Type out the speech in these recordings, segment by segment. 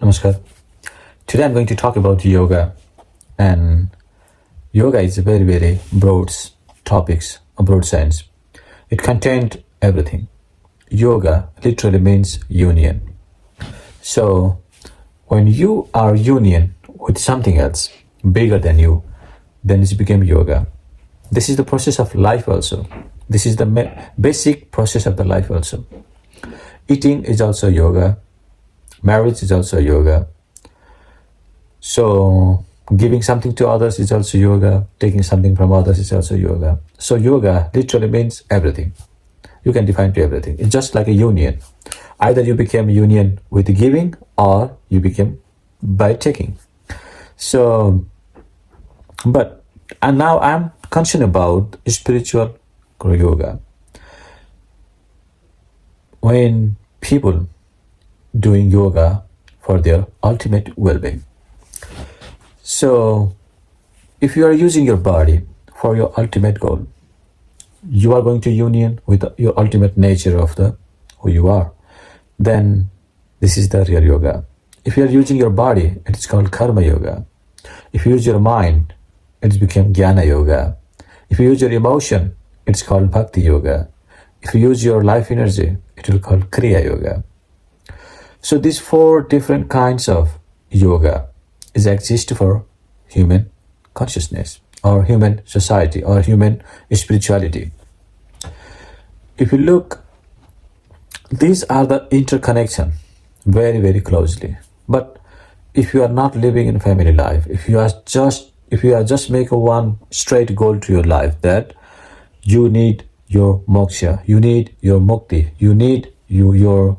Namaskar. Today I'm going to talk about yoga, and yoga is a very, very broad topics, a broad science. It contained everything. Yoga literally means union. So when you are union with something else bigger than you, then it became yoga. This is the process of life also. This is the basic process of the life also. Eating is also yoga. Marriage is also yoga. So giving something to others is also yoga. Taking something from others is also yoga. So yoga literally means everything. You can define to everything. It's just like a union. Either you became union with giving or you became by taking. And now I'm concerned about spiritual yoga. When people doing yoga for their ultimate well-being. So if you are using your body for your ultimate goal, you are going to union with your ultimate nature of the who you are, then this is the real yoga. If you are using your body, it is called karma yoga. If you use your mind, it became jnana yoga. If you use your emotion, it's called bhakti yoga. If you use your life energy, it will be called kriya yoga. So these four different kinds of yoga exist for human consciousness or human society or human spirituality. If you look, these are the interconnection very, very closely. But if you are not living in family life, if you are just make one straight goal to your life that you need your moksha, you need your mukti, you need your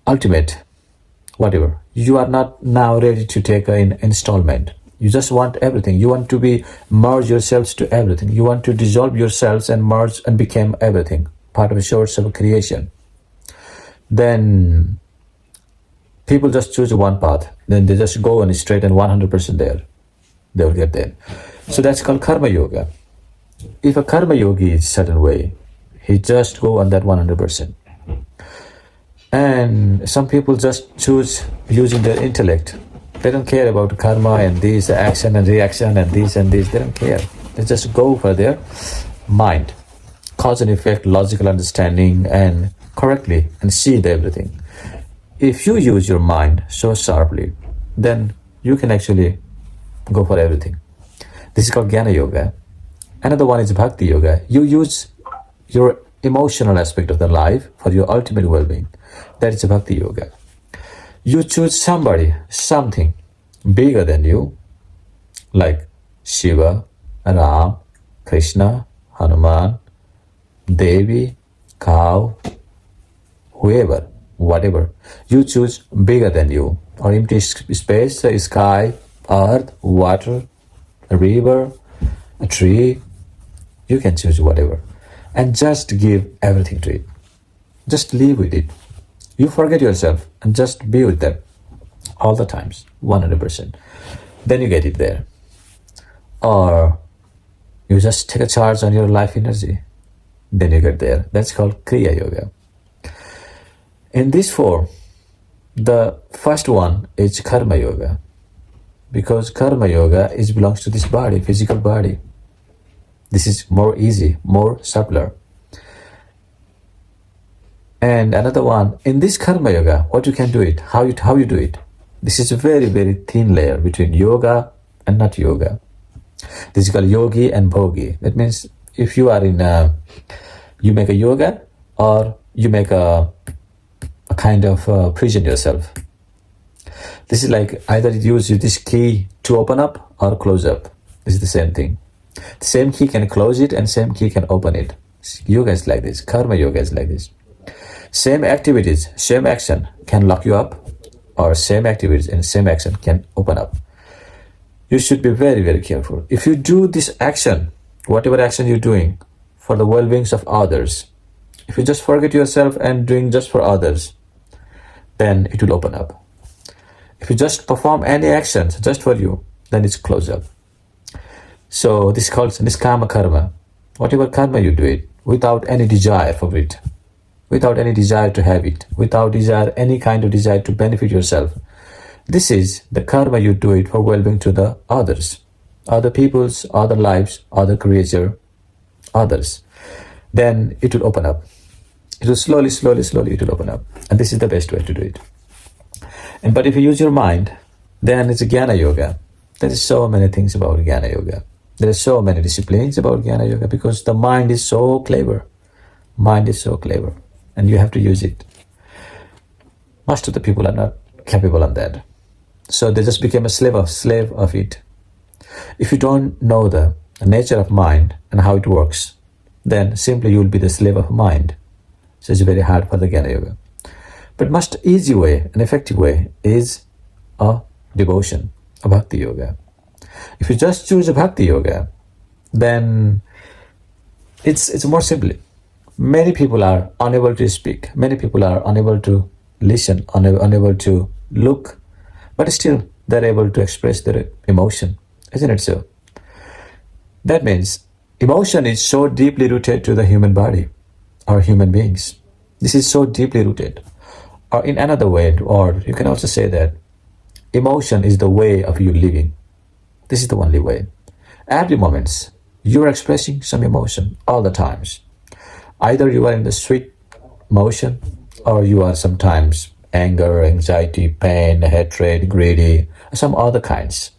ultimate, whatever. You are not now ready to take an installment. You just want everything. You want to merge yourselves to everything. You want to dissolve yourselves and merge and become everything, part of a source of creation. Then people just choose one path. Then they just go on straight and 100% there. They will get there. So that's called karma yoga. If a karma yogi is certain way, he just go on that 100%. And some people just choose using their intellect. They don't care about karma and this action and reaction and this and this. They don't care. They just go for their mind, cause and effect, logical understanding, and correctly and see everything. If you use your mind so sharply, then you can actually go for everything. This is called jnana yoga. Another one is bhakti yoga. You use your emotional aspect of the life for your ultimate well-being. That is bhakti yoga. You choose somebody, something bigger than you, like Shiva, Ram, Krishna, Hanuman, Devi, cow, whoever, whatever. You choose bigger than you, or empty space, sky, earth, water, a river, a tree. You can choose whatever. And just give everything to it. Just live with it. You forget yourself and just be with them all the times, 100%. Then you get it there. Or you just take a charge on your life energy. Then you get there. That's called kriya yoga. In these four, the first one is karma yoga. Because karma yoga belongs to this body, physical body. This is more easy, more subtler. And another one, in this karma yoga, what you can do it, how you do it. This is a very, very thin layer between yoga and not yoga. This is called yogi and bhogi. That means if you are you make a yoga or you make a kind of prison yourself. This is like either you use this key to open up or close up. This is the same thing. The same key can close it and same key can open it. Yoga is like this. Karma yoga is like this. Same activities, same action can lock you up, or same activities and same action can open up. You should be very, very careful. If you do this action, whatever action you're doing, for the well-beings of others, if you just forget yourself and doing just for others, then it will open up. If you just perform any actions just for you, then it's closed up. So this is called niskama karma. Whatever karma you do it without any desire for it, without any desire to have it, without any kind of desire to benefit yourself, This is the karma you do it for well-being to the others, other peoples, other lives, other creature, others. Then it will open up. It will slowly it will open up. And this is the best way to do it. But if you use your mind, then it's a Jnana Yoga. There is so many things about Jnana Yoga. There are so many disciplines about Jnana Yoga because the mind is so clever. Mind is so clever. And you have to use it. Most of the people are not capable of that. So they just became a slave of it. If you don't know the nature of mind and how it works, then simply you will be the slave of mind. So it's very hard for the Jnana Yoga. But most easy way, an effective way, is a devotion, a Bhakti Yoga. If you just choose a Bhakti Yoga, then it's more simply. Many people are unable to speak. Many people are unable to listen, unable to look. But still, they're able to express their emotion. Isn't it so? That means emotion is so deeply rooted to the human body or human beings. This is so deeply rooted. Or in another way, or you can also say that emotion is the way of you living. This is the only way. Every moment, you are expressing some emotion all the times. Either you are in the sweet motion or you are sometimes anger, anxiety, pain, hatred, greedy, some other kinds.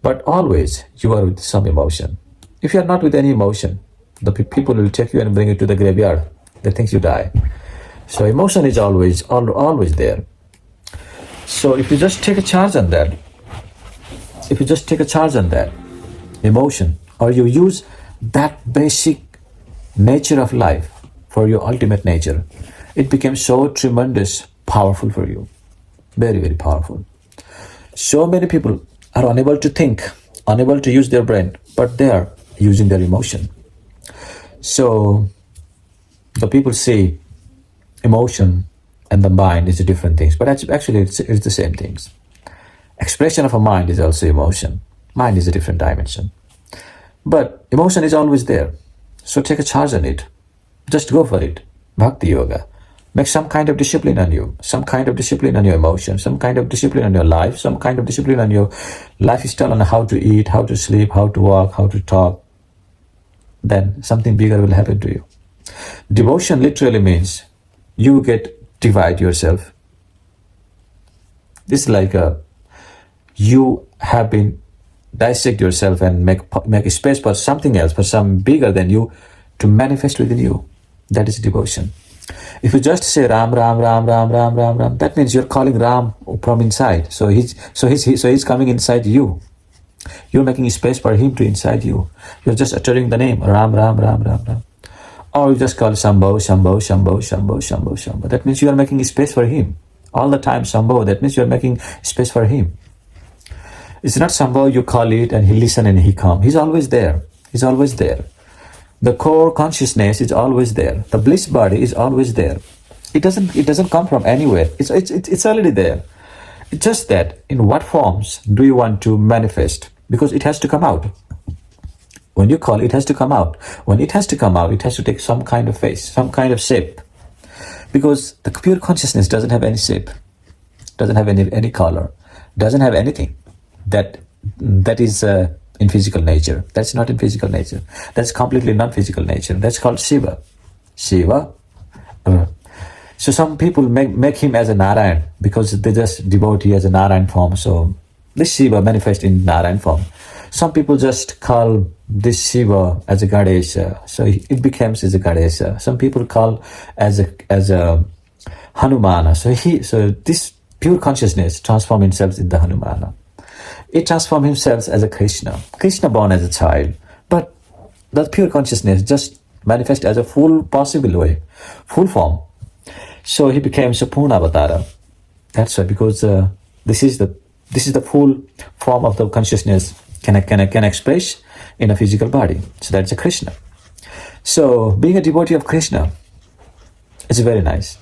But always you are with some emotion. If you are not with any emotion, the people will take you and bring you to the graveyard. They think you die. So emotion is always there. So if you just take a charge on that, emotion, or you use that basic nature of life for your ultimate nature, it becomes so tremendous, powerful for you. Very, very powerful. So many people are unable to think, unable to use their brain, but they are using their emotion. So the people say emotion and the mind is different things, but actually it's the same things. Expression of a mind is also emotion. Mind is a different dimension. But emotion is always there. So take a charge on it. Just go for it. Bhakti Yoga. Make some kind of discipline on you, some kind of discipline on your emotions, some kind of discipline on your life, some kind of discipline on your lifestyle, on how to eat, how to sleep, how to walk, how to talk. Then something bigger will happen to you. Devotion literally means you divide yourself. This is like you have been dissect yourself and make a space for something else, for some bigger than you to manifest within you. That is devotion. If you just say Ram, Ram, Ram, Ram, Ram, Ram, Ram, that means you're calling Ram from inside. So he's coming inside you. You're making space for him to inside you. You're just uttering the name Ram, Ram, Ram, Ram, Ram. Or you just call Shambho, Shambho, Shambho, Shambho, Shambho, Shambho. That means you are making space for him. All the time Shambho, that means you are making space for him. It's not Shambho, you call it and he listen and he come. He's always there. He's always there. The core consciousness is always there. The bliss body is always there. It doesn't come from anywhere. It's already there. It's just that in what forms do you want to manifest? Because it has to come out. When you call, it has to come out. When it has to come out, it has to take some kind of face, some kind of shape. Because the pure consciousness doesn't have any shape, doesn't have any color, doesn't have anything that is in physical nature. That's not in physical nature. That's completely non-physical nature. That's called Shiva. Shiva. So some people make him as a Narayan because they just devotee as a Narayan form. So this Shiva manifests in Narayan form. Some people just call this Shiva as a Ganesha. So it becomes as a Ganesha. Some people call as a Hanumana. So this pure consciousness transforms itself in the Hanumana. It transforms himself as a Krishna. Krishna born as a child. But the pure consciousness just manifests as a full possible way, full form. So he became Purna Avatara. That's why, because this is the full form of the consciousness can express in a physical body. So that's a Krishna. So being a devotee of Krishna is very nice.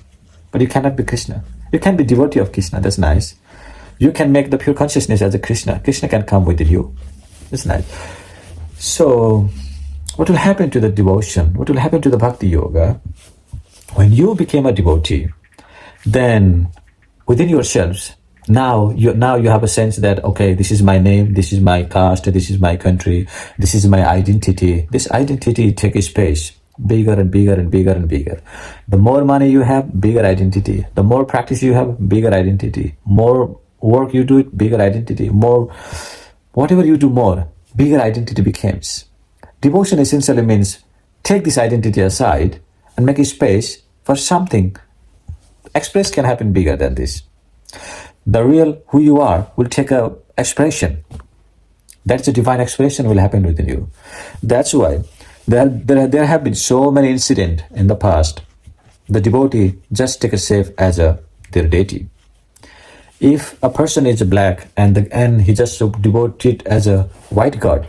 But you cannot be Krishna. You can be devotee of Krishna, that's nice. You can make the pure consciousness as a Krishna. Krishna can come within you. It's nice. So what will happen to the devotion? What will happen to the Bhakti Yoga? When you became a devotee, then within yourselves, Now you have a sense that, okay, this is my name, this is my caste, this is my country, this is my identity. This identity takes space, bigger and bigger and bigger and bigger. The more money you have, bigger identity. The more practice you have, bigger identity. More work you do, bigger identity. More, whatever you do more, bigger identity becomes. Devotion essentially means take this identity aside and make a space for something. Express can happen bigger than this. The real who you are will take a expression. That's a divine expression will happen within you. That's why there have been so many incidents in the past. The devotee just take a shape as their deity. If a person is black and he just devoted as a white god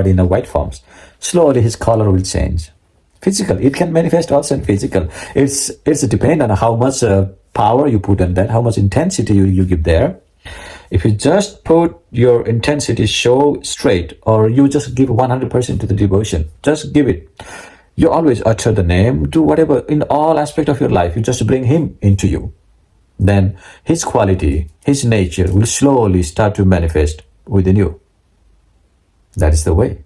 in a white forms, slowly his color will change. Physical, it can manifest also in physical. It's depend on how much power you put on that, how much intensity you give there. If you just put your intensity so straight, or you just give 100% to the devotion, just give it. You always utter the name, do whatever in all aspect of your life. You just bring him into you. Then his quality, his nature will slowly start to manifest within you. That is the way.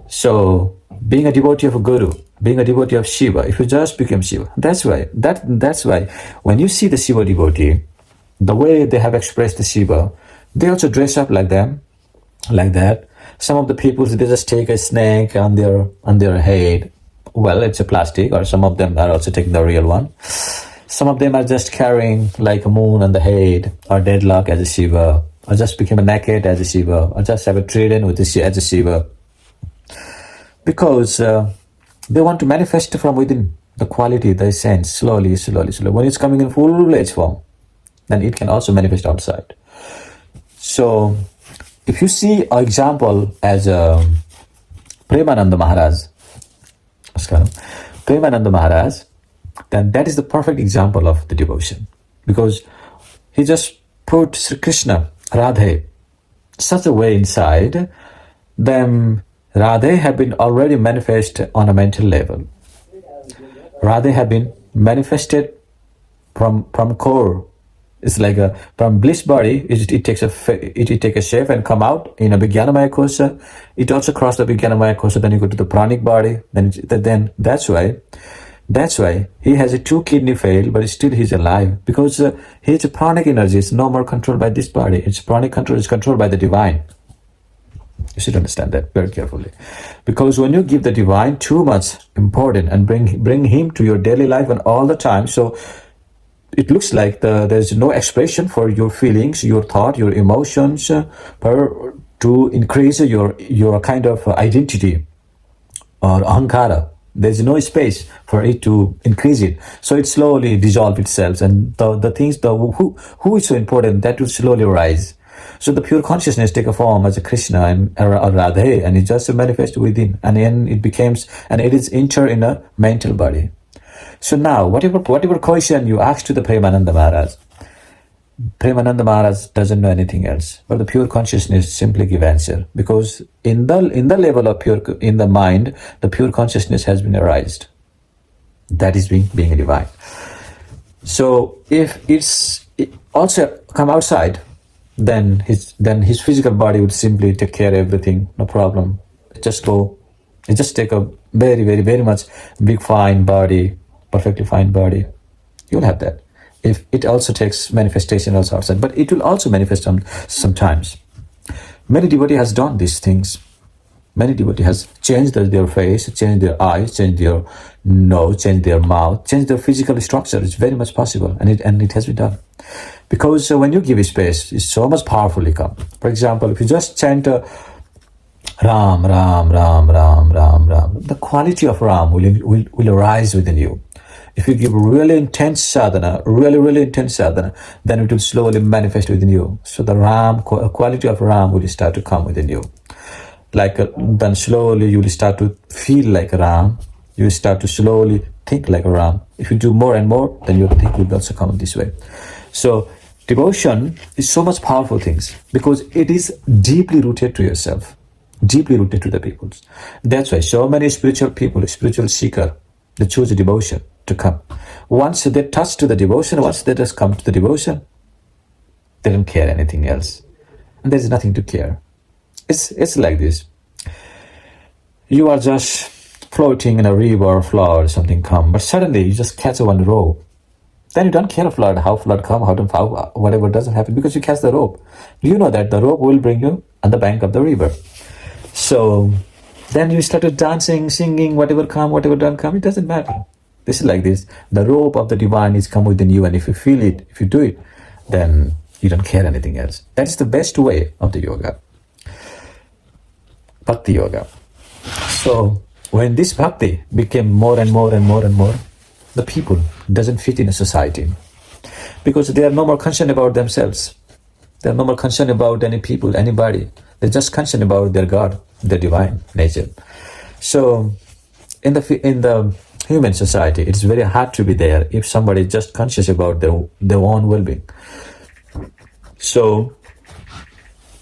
So, being a devotee of a guru, being a devotee of Shiva, if you just become Shiva, that's why when you see the Shiva devotee, the way they have expressed the Shiva, they also dress up like them, like that. Some of the people, they just take a snake on their head. Well, it's a plastic, or some of them are also taking the real one. Some of them are just carrying like a moon on the head, or deadlock as a Shiva, or just become a naked as a Shiva, or just have a trident with as a Shiva. Because they want to manifest from within the quality, the essence, slowly. When it's coming in full-fledged form, then it can also manifest outside. So, if you see an example as Premananda Maharaj, then that is the perfect example of the devotion. Because he just put Sri Krishna, Radhe, such a way inside, then Radhe have been already manifested on a mental level. Radhe have been manifested from core. It's like from bliss body. It takes a shape and come out in a Vijnanamaya kosha. It also cross the Vijnanamaya kosha. Then you go to the pranic body. Then that's why he has a 2 kidney failed, but still he's alive, because his pranic energy is no more controlled by this body. Its pranic control is controlled by the divine. You should understand that very carefully, because when you give the divine too much important and bring him to your daily life and all the time, so it looks like there's no expression for your feelings, your thought, your emotions, to increase your kind of identity or ahankara. There's no space for it to increase it, so it slowly dissolves itself, and the things, who is so important, that will slowly rise. So the pure consciousness take a form as a Krishna and or Radhe, and it just manifests within, and then it becomes, and it is enter in a mental body. So now, whatever question you ask to the Premananda Maharaj doesn't know anything else, but the pure consciousness simply give answer, because in the level of pure, in the mind, the pure consciousness has been arised. That is being divine. So if it also come outside, then his physical body would simply take care of everything, no problem. It just take a very, very, very much big, fine body, perfectly fine body. You'll have that. If it also takes manifestation also outside, but it will also manifest sometimes. Many devotees has done these things. Many devotees has changed their face, changed their eyes, changed their nose, changed their mouth, changed their physical structure. It's very much possible, and it has been done. Because when you give space, it's so much powerfully come. For example, if you just chant Ram, Ram, Ram, Ram, Ram, Ram, the quality of Ram will arise within you. If you give really intense sadhana, then it will slowly manifest within you. So the Ram, quality of Ram will start to come within you. Then slowly you will start to feel like Ram. You will start to slowly think like Ram. If you do more and more, then your think will also come this way. So devotion is so much powerful things, because it is deeply rooted to yourself, deeply rooted to the peoples. That's why so many spiritual people, spiritual seeker, they choose devotion to come. Once they touch to the devotion, once they just come to the devotion, They don't care anything else. And there's nothing to care. It's like this. You are just floating in a river or flood or something come, but suddenly you just catch one rope. Then you don't care a flood, how flood come, how whatever doesn't happen, because you catch the rope. You know that the rope will bring you on the bank of the river. So then you started dancing, singing, whatever come, whatever don't come, it doesn't matter. This is like this. The rope of the divine is come within you, and if you feel it, if you do it, then you don't care anything else. That is the best way of the yoga. Bhakti yoga. So when this bhakti became more and more and more and more, the people doesn't fit in a society because they are no more concerned about themselves. They are no more concerned about any people, anybody. They're just concerned about their God, their divine nature. So in the human society, it's very hard to be there if somebody is just conscious about their own well-being. So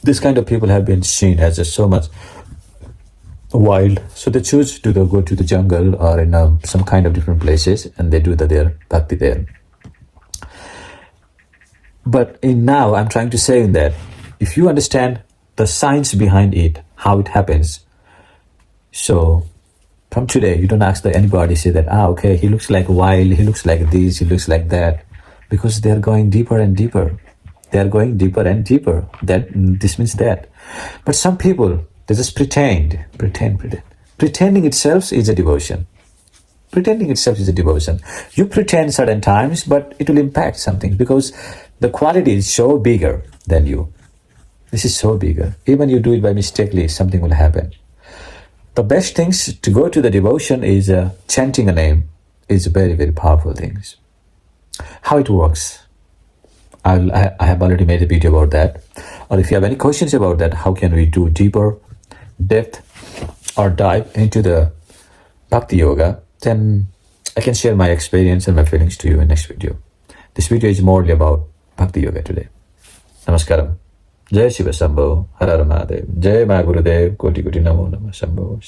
this kind of people have been seen as just so much wild, so they choose to go to the jungle or in some kind of different places, and they do their bhakti there. But now I'm trying to say that if you understand the science behind it, how it happens, so from today you don't ask anybody, say that okay, he looks like wild, he looks like this, he looks like that, because they are going deeper and deeper. They are going deeper and deeper. That this means that. But some people, they just pretend. Pretending itself is a devotion. Pretending itself is a devotion. You pretend certain times, but it will impact something because the quality is so bigger than you. This is so bigger. Even you do it by mistakenly, something will happen. The best things to go to the devotion is chanting a name is very, very powerful things. How it works, I have already made a video about that. Or if you have any questions about that, how can we do deeper depth or dive into the Bhakti Yoga, then I can share my experience and my feelings to you in next video. This video is morely about Bhakti Yoga today. Namaskaram. Jai Shiva Shambho. Har Har Mahadev. Jai Ma Gurudev. Koti Koti Namo Namah Shambho.